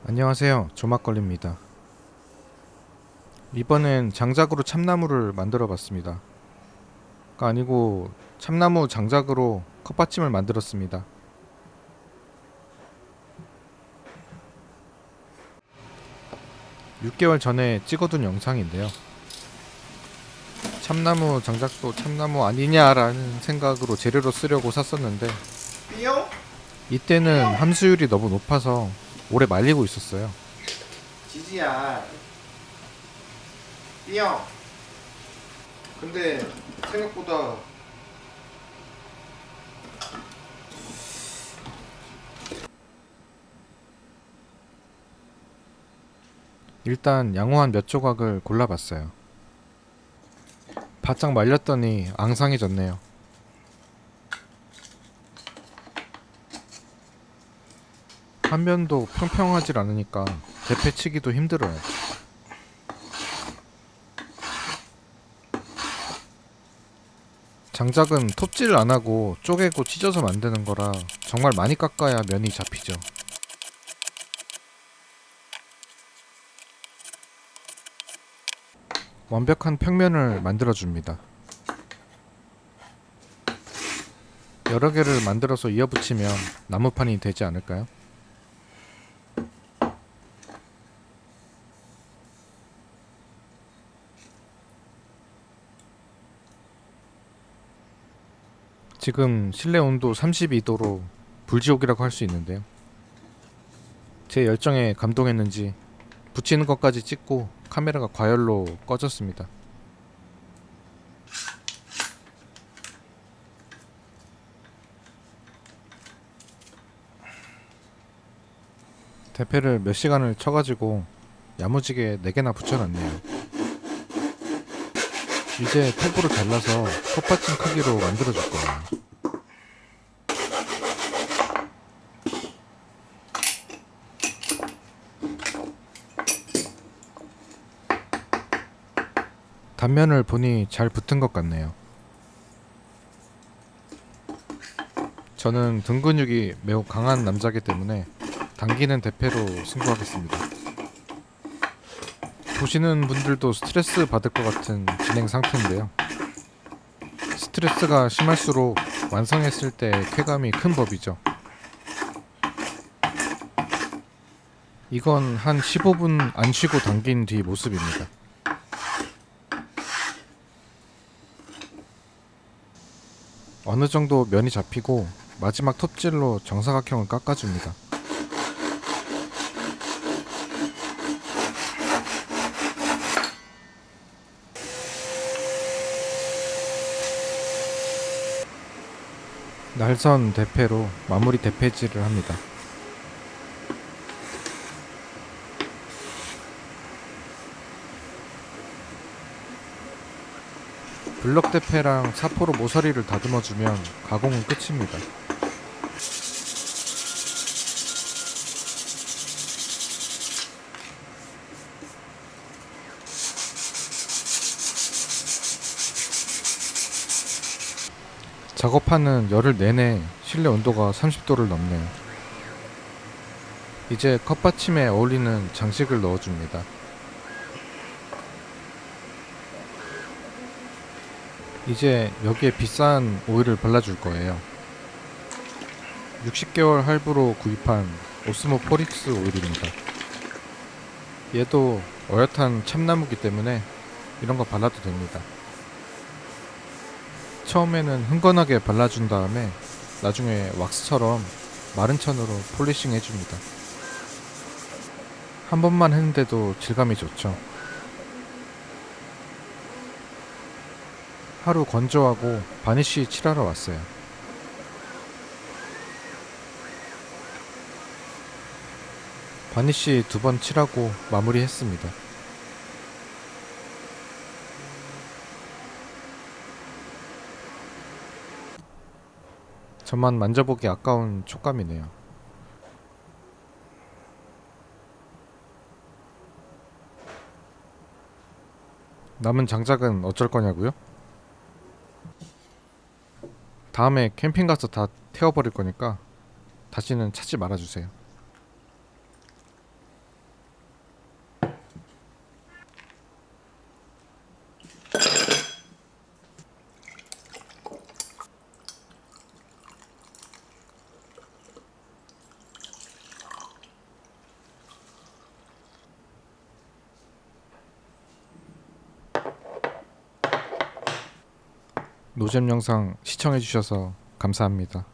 안녕하세요. 조막걸리입니다. 이번엔 장작으로 참나무를 만들어 봤습니다. 아니고 참나무 장작으로 컵받침을 만들었습니다. 6개월 전에 찍어둔 영상인데요. 참나무 장작도 참나무 아니냐라는 생각으로 재료로 쓰려고 샀었는데 삐용? 이때는 함수율이 너무 높아서 오래 말리고 있었어요. 지지야. 삐용. 근데 생각보다 일단 양호 한 몇 조각을 골라봤어요. 바짝 말렸더니 앙상해졌네요. 한 면도 평평하질 않으니까 대패치기도 힘들어요. 장작은 톱질 안 하고 쪼개고 찢어서 만드는 거라 정말 많이 깎아야 면이 잡히죠. 완벽한 평면을 만들어 줍니다. 여러 개를 만들어서 이어붙이면 나무판이 되지 않을까요? 지금 실내 온도 32도로 불지옥이라고 할 수 있는데요. 제 열정에 감동했는지 붙이는 것까지 찍고 카메라가 과열로 꺼졌습니다. 대패를 몇 시간을 쳐가지고 야무지게 4개나 붙여놨네요. 이제 탭으로 잘라서 컵받침 크기로 만들어줄 거예요. 단면을 보니 잘 붙은 것 같네요. 저는 등 근육이 매우 강한 남자이기 때문에 당기는 대패로 승부하겠습니다. 보시는 분들도 스트레스 받을 것 같은 진행 상태인데요. 스트레스가 심할수록 완성했을 때 쾌감이 큰 법이죠. 이건 한 15분 안 쉬고 당긴 뒤 모습입니다. 어느 정도 면이 잡히고 마지막 톱질로 정사각형을 깎아줍니다. 날선 대패로 마무리 대패질을 합니다. 블럭 대패랑 사포로 모서리를 다듬어주면 가공은 끝입니다. 작업하는 열흘 내내 실내 온도가 30도를 넘네요. 이제 컵받침에 어울리는 장식을 넣어줍니다. 이제 여기에 비싼 오일을 발라줄 거예요. 60개월 할부로 구입한 오스모포릭스 오일입니다. 얘도 어엿한 참나무기 때문에 이런 거 발라도 됩니다. 처음에는 흥건하게 발라준 다음에 나중에 왁스처럼 마른 천으로 폴리싱 해줍니다. 한 번만 했는데도 질감이 좋죠. 하루 건조하고 바니쉬 칠하러 왔어요. 바니쉬 2번 칠하고 마무리했습니다. 저만 만져보기 아까운 촉감이네요. 남은 장작은 어쩔 거냐고요? 다음에 캠핑 가서 다 태워버릴 거니까 다시는 찾지 말아주세요. 노잼 영상 시청해주셔서 감사합니다.